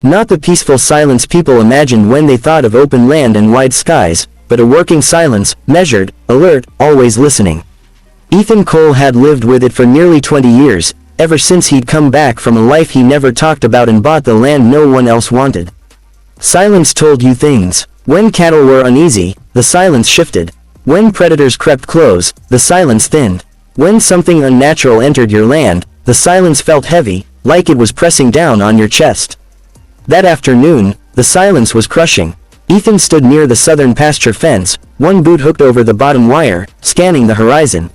Not the peaceful silence people imagined when they thought of open land and wide skies, but a working silence, measured, alert, always listening. Ethan Cole had lived with it for nearly 20 years, ever since he'd come back from a life he never talked about and bought the land no one else wanted. Silence told you things. When cattle were uneasy, the silence shifted. When predators crept close, the silence thinned. When something unnatural entered your land, the silence felt heavy, like it was pressing down on your chest. That afternoon, the silence was crushing. Ethan stood near the southern pasture fence, one boot hooked over the bottom wire, scanning the horizon.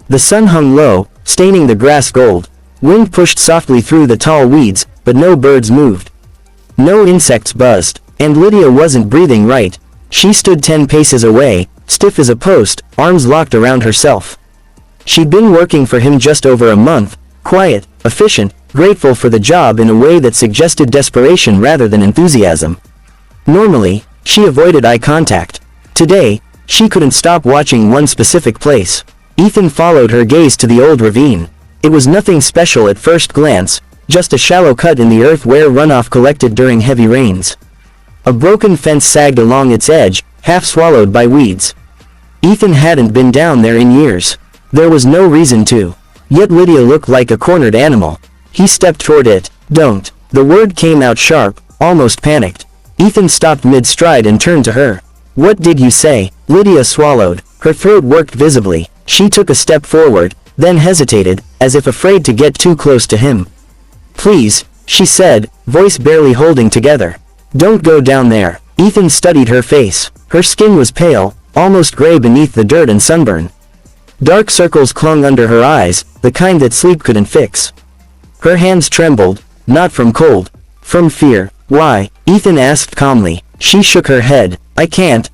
The sun hung low, staining the grass gold. Wind pushed softly through the tall weeds, but no birds moved. No insects buzzed, and Lydia wasn't breathing right. She stood 10 paces away, stiff as a post, arms locked around herself. She'd been working for him just over a month, quiet, efficient, grateful for the job in a way that suggested desperation rather than enthusiasm. Normally, she avoided eye contact. Today, she couldn't stop watching one specific place. Ethan followed her gaze to the old ravine. It was nothing special at first glance, just a shallow cut in the earth where runoff collected during heavy rains. A broken fence sagged along its edge, half swallowed by weeds. Ethan hadn't been down there in years. There was no reason to. Yet Lydia looked like a cornered animal. He stepped toward it. Don't. The word came out sharp, almost panicked. Ethan stopped mid-stride and turned to her. What did you say? Lydia swallowed. Her throat worked visibly. She took a step forward, then hesitated, as if afraid to get too close to him. Please, she said, voice barely holding together. Don't go down there. Ethan studied her face. Her skin was pale, almost gray beneath the dirt and sunburn. Dark circles clung under her eyes, the kind that sleep couldn't fix. Her hands trembled, not from cold, from fear. Why? Ethan asked calmly. She shook her head. I can't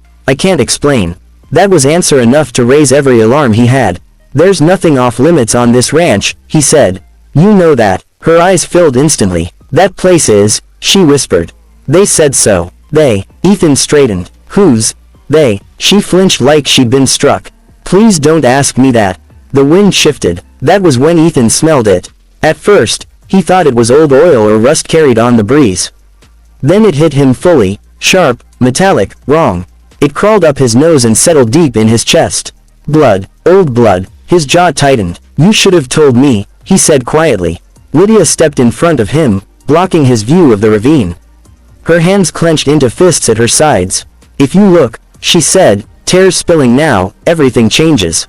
explain. That was answer enough to raise every alarm he had. There's nothing off limits on this ranch, he said. You know that. Her eyes filled instantly. That place is, she whispered. They said so. They. Ethan straightened. Who's they? She flinched like she'd been struck. Please don't ask me that. The wind shifted. That was when Ethan smelled it. At first, he thought it was old oil or rust carried on the breeze. Then it hit him fully, sharp, metallic, wrong. It crawled up his nose and settled deep in his chest. Blood, old blood. His jaw tightened. You should have told me, he said quietly. Lydia stepped in front of him, blocking his view of the ravine. Her hands clenched into fists at her sides. If you look, she said, tears spilling now, everything changes.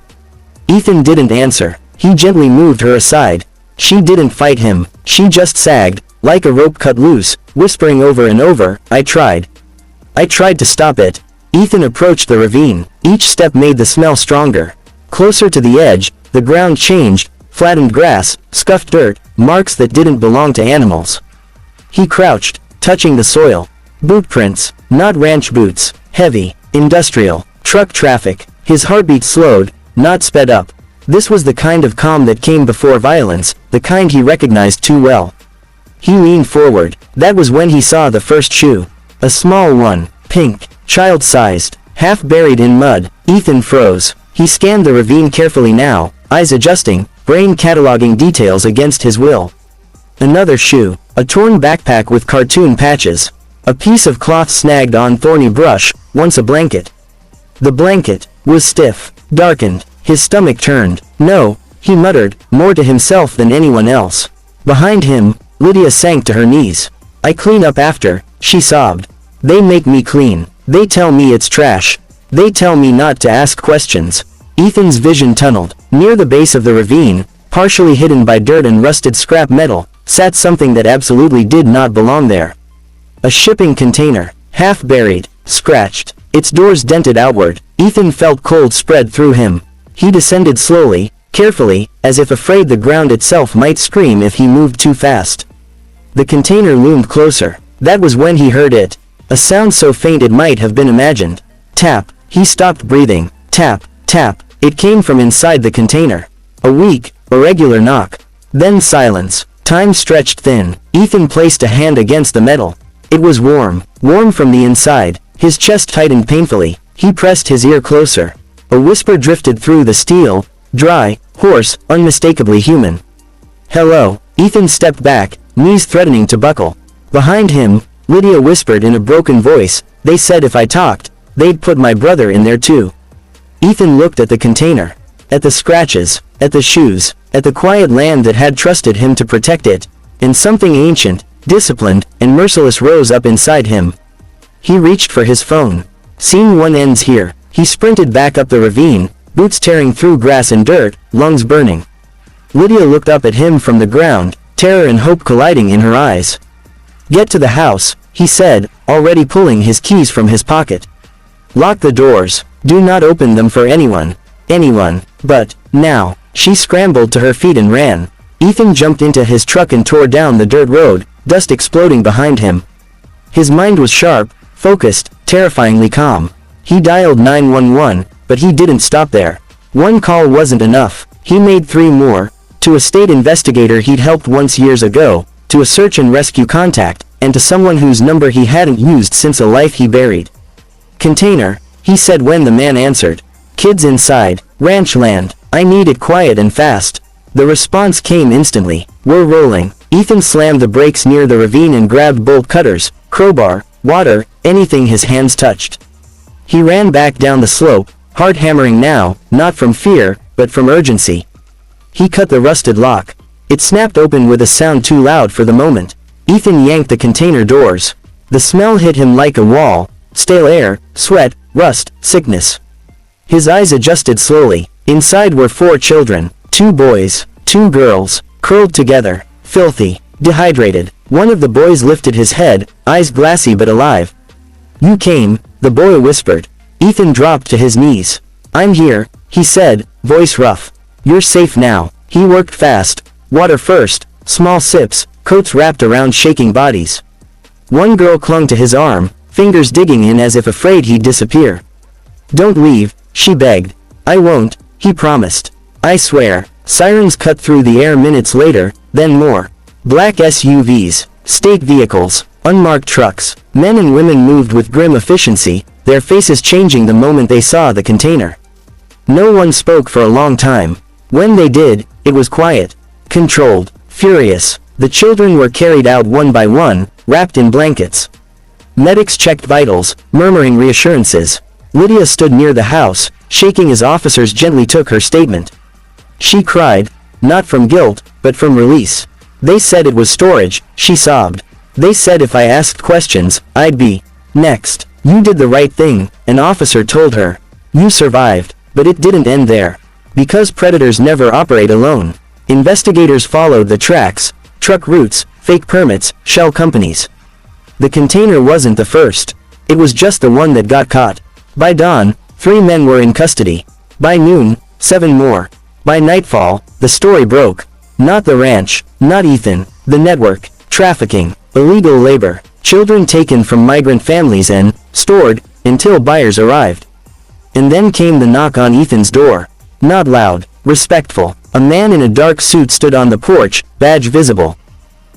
Ethan didn't answer. He gently moved her aside. She didn't fight him. She just sagged, like a rope cut loose, whispering over and over, I tried to stop it. Ethan approached the ravine. Each step made the smell stronger. Closer to the edge, the ground changed, flattened grass, scuffed dirt, marks that didn't belong to animals. He crouched, touching the soil. Boot prints, not ranch boots, heavy, industrial, truck traffic. His heartbeat slowed, not sped up. This was the kind of calm that came before violence, the kind he recognized too well. He leaned forward. That was when he saw the first shoe. A small one, pink, child-sized, half buried in mud. Ethan froze. He scanned the ravine carefully now, eyes adjusting, brain cataloging details against his will. Another shoe, a torn backpack with cartoon patches. A piece of cloth snagged on thorny brush, once a blanket. The blanket was stiff, darkened. His stomach turned. No, he muttered, more to himself than anyone else. Behind him, Lydia sank to her knees. I clean up after, she sobbed. They make me clean. They tell me it's trash. They tell me not to ask questions. Ethan's vision tunneled. Near the base of the ravine, partially hidden by dirt and rusted scrap metal, sat something that absolutely did not belong there. A shipping container, half buried, scratched, its doors dented outward. Ethan felt cold spread through him. He descended slowly, carefully, as if afraid the ground itself might scream if he moved too fast. The container loomed closer. That was when he heard it. A sound so faint it might have been imagined. Tap. He stopped breathing. Tap, tap. It came from inside the container. A weak, irregular knock. Then silence. Time stretched thin. Ethan placed a hand against the metal. It was warm. Warm from the inside. His chest tightened painfully. He pressed his ear closer. A whisper drifted through the steel. Dry, hoarse, unmistakably human. Hello. Ethan stepped back, knees threatening to buckle. Behind him, Lydia whispered in a broken voice, "They said if I talked, they'd put my brother in there too." Ethan looked at the container. At the scratches, at the shoes, at the quiet land that had trusted him to protect it, and something ancient, disciplined, and merciless rose up inside him. He reached for his phone. Scene 1 ends here. He sprinted back up the ravine, boots tearing through grass and dirt, lungs burning. Lydia looked up at him from the ground, terror and hope colliding in her eyes. "Get to the house," he said, already pulling his keys from his pocket. "Lock the doors. Do not open them for anyone. Anyone. But, now." She scrambled to her feet and ran. Ethan jumped into his truck and tore down the dirt road, dust exploding behind him. His mind was sharp, focused, terrifyingly calm. He dialed 911, but he didn't stop there. One call wasn't enough. He made 3 more. To a state investigator he'd helped once years ago, to a search and rescue contact, and to someone whose number he hadn't used since a life he buried. "Container," he said when the man answered. "Kids inside, ranch land. I need it quiet and fast." The response came instantly. "We're rolling." Ethan slammed the brakes near the ravine and grabbed bolt cutters, crowbar, water, anything his hands touched. He ran back down the slope, heart hammering now, not from fear, but from urgency. He cut the rusted lock. It snapped open with a sound too loud for the moment. Ethan yanked the container doors. The smell hit him like a wall. Stale air, sweat, rust, sickness. His eyes adjusted slowly. Inside were 4 children, 2 boys, 2 girls, curled together, filthy, dehydrated. One of the boys lifted his head, eyes glassy but alive. "You came," the boy whispered. Ethan dropped to his knees. "I'm here," he said, voice rough. "You're safe now." He worked fast. Water first, small sips, coats wrapped around shaking bodies. One girl clung to his arm, fingers digging in as if afraid he'd disappear. "Don't leave," she begged. "I won't," he promised. "I swear." Sirens cut through the air minutes later, then more. Black SUVs, state vehicles, unmarked trucks. Men and women moved with grim efficiency, their faces changing the moment they saw the container. No one spoke for a long time. When they did, it was quiet, controlled, furious. The children were carried out one by one, wrapped in blankets. Medics checked vitals, murmuring reassurances. Lydia stood near the house, shaking as officers gently took her statement. She cried, not from guilt, but from release. "They said it was storage," she sobbed. "They said if I asked questions, I'd be next." "You did the right thing," an officer told her. "You survived." But it didn't end there. Because predators never operate alone. Investigators followed the tracks, truck routes, fake permits, shell companies. The container wasn't the first. It was just the one that got caught. By dawn, 3 men were in custody. By noon, 7 more. By nightfall, the story broke. Not the ranch, not Ethan, the network, trafficking, illegal labor, children taken from migrant families and stored until buyers arrived. And then came the knock on Ethan's door. Not loud, respectful. A man in a dark suit stood on the porch, badge visible.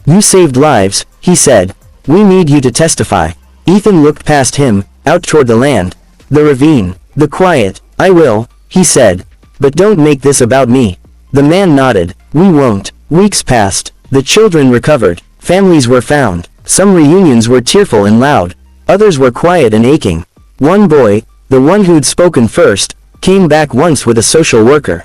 "You saved lives," he said. "We need you to testify." Ethan looked past him, out toward the land. The ravine, the quiet. "I will," he said. "But don't make this about me." The man nodded. "We won't." Weeks passed. The children recovered. Families were found. Some reunions were tearful and loud. Others were quiet and aching. One boy, the one who'd spoken first, came back once with a social worker.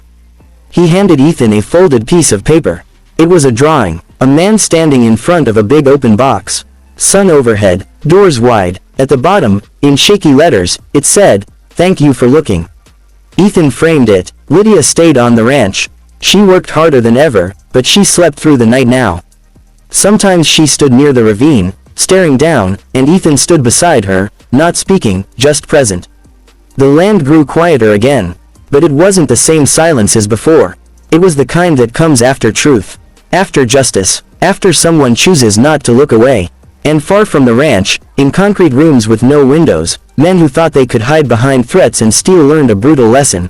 He handed Ethan a folded piece of paper. It was a drawing, a man standing in front of a big open box. Sun overhead, doors wide. At the bottom, in shaky letters, it said, "Thank you for looking." Ethan framed it. Lydia stayed on the ranch. She worked harder than ever, but she slept through the night now. Sometimes she stood near the ravine, staring down, and Ethan stood beside her, not speaking, just present. The land grew quieter again. But it wasn't the same silence as before. It was the kind that comes after truth. After justice. After someone chooses not to look away. And far from the ranch, in concrete rooms with no windows, men who thought they could hide behind threats and steal learned a brutal lesson.